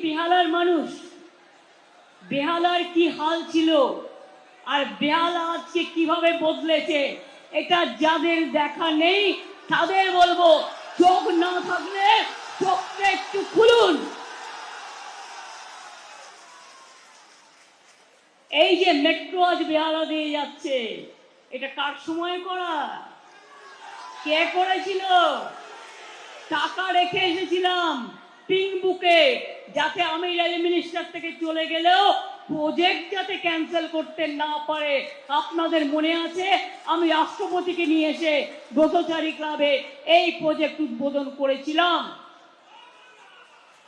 বেহালার মানুষ, বেহালার কি হাল ছিল আর বেহালা আজকে কিভাবে বদলেছে, এটা যাদের দেখা নেই তাদের বলবো, চোখ না থাকলে চোখটা একটু খুলুন। এই যে মেট্রো আজ বেহালা দিয়ে যাচ্ছে, এটা কার সময় করা? কে করেছিল? টাকা রেখে এসেছিলাম পিঙ্ক বুকে, যাতে আমি রেল মিনিস্টার থেকে চলে গেলেও প্রজেক্ট যাতে ক্যান্সেল করতে না পারে। আপনাদের মনে আছে আমি রাষ্ট্রপতিকে নিয়ে এসে ব্রতচারী ক্লাবে এই প্রজেক্ট উদ্বোধন করেছিলাম।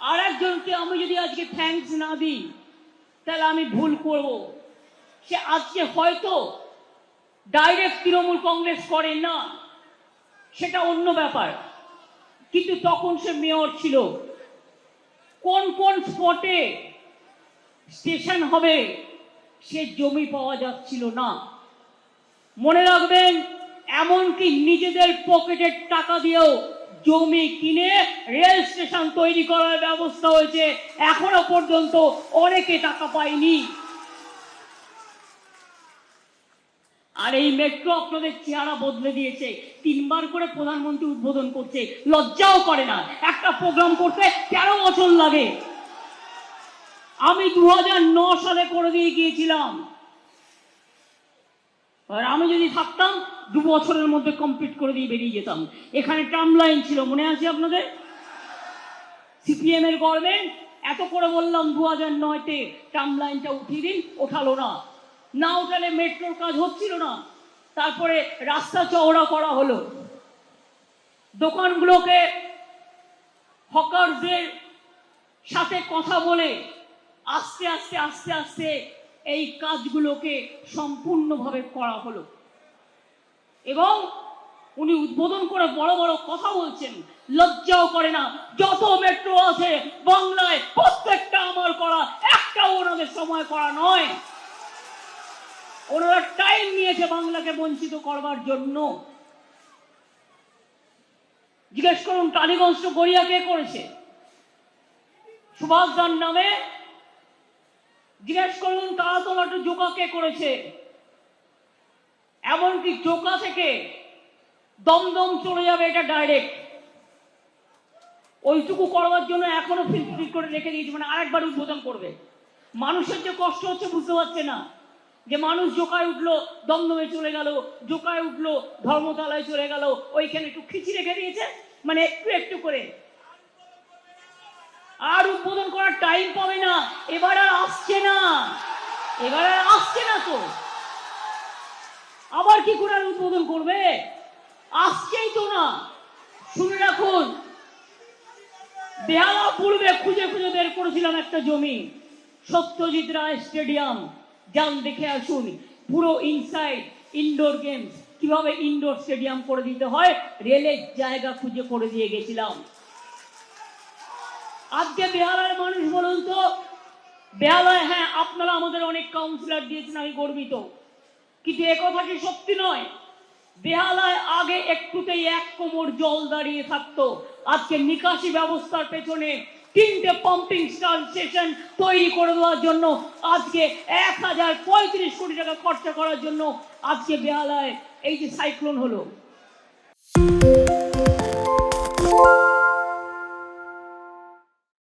আর একজনকে আমি যদি আজকে থ্যাঙ্কস না দিই তাহলে আমি ভুল করব। সে আজকে হয়তো ডাইরেক্ট তৃণমূল কংগ্রেস করে না, সেটা অন্য ব্যাপার, কিন্তু তখন সে মেয়র ছিল। কোন কোন স্পটে স্টেশন হবে সে জমি পাওয়া যাচ্ছিল না। মনে রাখবেন, এমনকি নিজেদের পকেটের টাকা দিয়েও জমি কিনে রেল স্টেশন তৈরি করার ব্যবস্থা হয়েছে, এখনো পর্যন্ত অনেকে টাকা পায়নি। আর এই মেট্রো আপনাদের চেহারা বদলে দিয়েছে। 3 বার করে প্রধানমন্ত্রী উদ্বোধন করছে, লজ্জাও করে না। একটা প্রোগ্রাম করতে 13 বছর লাগে। আমি 2009 সালে করে দিয়ে গিয়েছিলাম, আর আমি যদি থাকতাম 2 বছরের মধ্যে কমপ্লিট করে দিয়ে বেরিয়ে যেতাম। এখানে ট্রাম লাইন ছিল, মনে আছে আপনাদের? সিপিএম এর গভর্নমেন্ট এত করে বললাম 2009-তে ট্রাম লাইনটা উঠিয়ে দিন, ওঠালো না। না ওঠালে মেট্রোর কাজ হচ্ছিল না। তারপরে রাস্তা চওড়া করা হলো, দোকানগুলোকে হকারদের সাথে কথা বলে আস্তে আস্তে আস্তে আস্তে এই কাজগুলোকে সম্পূর্ণভাবে করা হলো। এবং উনি উদ্বোধন করে বড় বড় কথা বলছেন, লজ্জাও করে না। যত মেট্রো আছে বাংলায় প্রত্যেকটা আমার করা, একটাও ওনাদের সময় করা নয়। ওনারা টাইম নিয়েছে বাংলাকে বঞ্চিত করবার জন্য। জিজ্ঞেস করুন টালিগঞ্জ টু গড়িয়া কে করেছে? সুভাষ দার নামে। জিজ্ঞেস করুন তারাতলা টু জোকা কে করেছে? এমনকি জোকা থেকে দমদম চলে যাবে, এটা ডাইরেক্ট। ওইটুকু করবার জন্য এখনো ফিল করে রেখে দিয়েছে, মানে আরেকবার উদ্বোধন করবে। মানুষের যে কষ্ট হচ্ছে বুঝতে পারছে না, যে মানুষ জোকায় উঠলো দমদমে চলে গেল, জোকায় উঠলো ধর্মতলায় চলে গেল, ওইখানে একটু খিচি রেখে দিয়েছে, মানে একটু একটু করে। আর উদ্বোধন করার টাইম পাবে না, এবার আর আসছে না, এবার আর আসছে না। তো আবার কি করে উদ্বোধন করবে? আসছেই তো না। শুনে রাখুন, বেহালা পূর্বে খুঁজে খুঁজে বের করেছিলাম একটা জমি, সত্যজিৎ রায় স্টেডিয়াম। যান দেখে আসুন, পুরো ইনসাইড ইনডোর গেমস কিভাবে ইনডোর স্টেডিয়াম করে দিতে হয়, রেলের জায়গা খুঁজে করে দিয়ে গেছিলাম। আজকে বেহালার মানুষ বলুন তো, বেহালায় হ্যাঁ আপনারা আমাদের অনেক কাউন্সিলর দিয়েছেন, আমি গর্বিত, কিন্তু একথা কি সত্যি নয়? বেহালায় আগে একটুতেই 1 কোমর জল দাঁড়িয়ে থাকতো। আজকে নিকাশি ব্যবস্থার পেছনে 3টে পাম্পিং স্টেশন তৈরি করে দেওয়ার জন্য আজকে 1035 কোটি টাকা খরচা করার জন্য আজকে বেহালায় এই যে সাইক্লোন হলো।